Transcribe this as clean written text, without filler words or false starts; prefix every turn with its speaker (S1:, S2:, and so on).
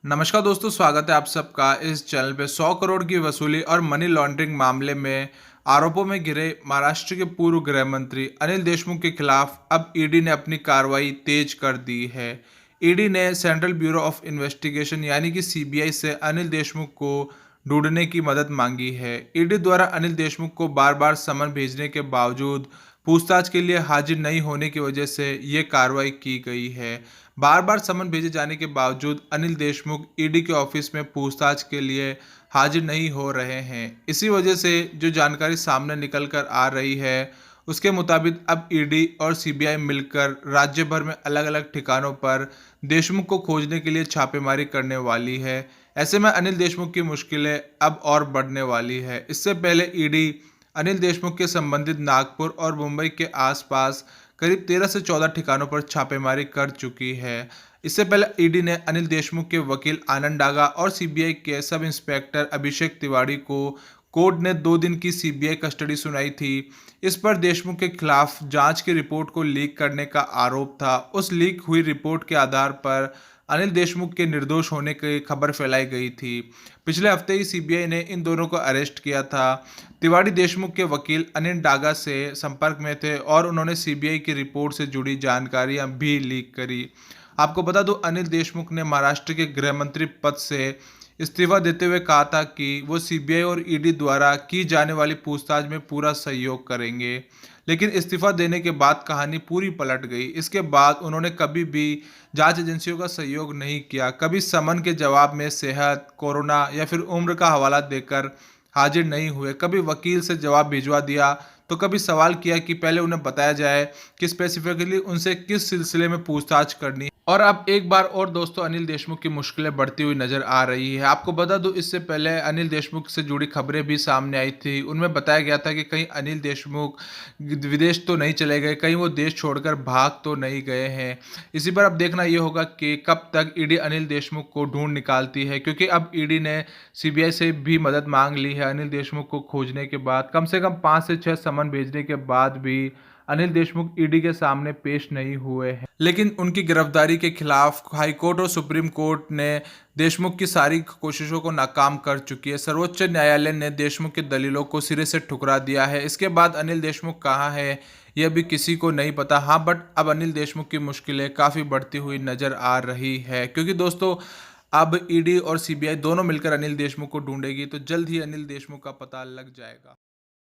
S1: नमस्कार दोस्तों, स्वागत है आप सबका इस चैनल पे। 100 करोड़ की वसूली और मनी लॉन्ड्रिंग मामले में आरोपों में घिरे महाराष्ट्र के पूर्व गृह मंत्री अनिल देशमुख के खिलाफ अब ईडी ने अपनी कार्रवाई तेज कर दी है। ईडी ने सेंट्रल ब्यूरो ऑफ इन्वेस्टिगेशन यानी कि सीबीआई से अनिल देशमुख को ढूंढने की मदद मांगी है। ईडी द्वारा अनिल देशमुख को बार बार समन भेजने के बावजूद पूछताछ के लिए हाजिर नहीं होने की वजह से ये कार्रवाई की गई है। बार बार समन भेजे जाने के बावजूद अनिल देशमुख ईडी के ऑफिस में पूछताछ के लिए हाजिर नहीं हो रहे हैं। इसी वजह से जो जानकारी सामने निकल कर आ रही है उसके मुताबिक अब ईडी और सीबीआई मिलकर राज्य भर में अलग अलग ठिकानों पर देशमुख को खोजने के लिए छापेमारी करने वाली है। ऐसे में अनिल देशमुख की मुश्किलें अब और बढ़ने वाली है। इससे पहले ईडी अनिल देशमुख के संबंधित नागपुर और मुंबई के आसपास करीब 13 से 14 ठिकानों पर छापेमारी कर चुकी है। इससे पहले ईडी ने अनिल देशमुख के वकील आनंद डागा और सीबीआई के सब इंस्पेक्टर अभिषेक तिवारी को कोर्ट ने 2 दिन की सीबीआई कस्टडी सुनाई थी। इस पर देशमुख के खिलाफ जांच की रिपोर्ट को लीक करने का आरोप था। उस लीक हुई रिपोर्ट के आधार पर अनिल देशमुख के निर्दोष होने की खबर फैलाई गई थी। पिछले हफ्ते ही सीबीआई ने इन दोनों को अरेस्ट किया था। तिवारी देशमुख के वकील अनिल डागा से संपर्क में थे और उन्होंने सीबीआई की रिपोर्ट से जुड़ी जानकारियां भी लीक करी। आपको बता दूं, अनिल देशमुख ने महाराष्ट्र के गृह मंत्री पद से इस्तीफा देते हुए कहा था कि वो सीबीआई और ईडी द्वारा की जाने वाली पूछताछ में पूरा सहयोग करेंगे। लेकिन इस्तीफा देने के बाद कहानी पूरी पलट गई। इसके बाद उन्होंने कभी भी जांच एजेंसियों का सहयोग नहीं किया। कभी समन के जवाब में सेहत, कोरोना या फिर उम्र का हवाला देकर हाजिर नहीं हुए। कभी वकील से जवाब भिजवा दिया तो कभी सवाल किया कि पहले उन्हें बताया जाए कि स्पेसिफिकली उनसे किस सिलसिले में पूछताछ करनी है। और अब एक बार और दोस्तों अनिल देशमुख की मुश्किलें बढ़ती हुई नजर आ रही है। आपको बता दूं, इससे पहले अनिल देशमुख से जुड़ी खबरें भी सामने आई थी। उनमें बताया गया था कि कहीं अनिल देशमुख विदेश तो नहीं चले गए, कहीं वो देश छोड़कर भाग तो नहीं गए हैं। इसी पर अब देखना ये होगा कि कब तक ईडी अनिल देशमुख को ढूंढ निकालती है, क्योंकि अब ईडी ने सीबीआई से भी मदद मांग ली है। अनिल देशमुख को खोजने के बाद कम से कम 5 से 6 समन भेजने के बाद भी अनिल देशमुख ईडी के सामने पेश नहीं हुए हैं। लेकिन उनकी गिरफ्तारी के खिलाफ हाईकोर्ट और सुप्रीम कोर्ट ने देशमुख की सारी कोशिशों को नाकाम कर चुकी है। सर्वोच्च न्यायालय ने देशमुख की दलीलों को सिरे से ठुकरा दिया है। इसके बाद अनिल देशमुख कहाँ है यह भी किसी को नहीं पता। हाँ, बट अब अनिल देशमुख की मुश्किलें काफ़ी बढ़ती हुई नजर आ रही है, क्योंकि दोस्तों अब ईडी और सीबीआई दोनों मिलकर अनिल देशमुख को ढूंढेगी, तो जल्द ही अनिल देशमुख का पता लग जाएगा।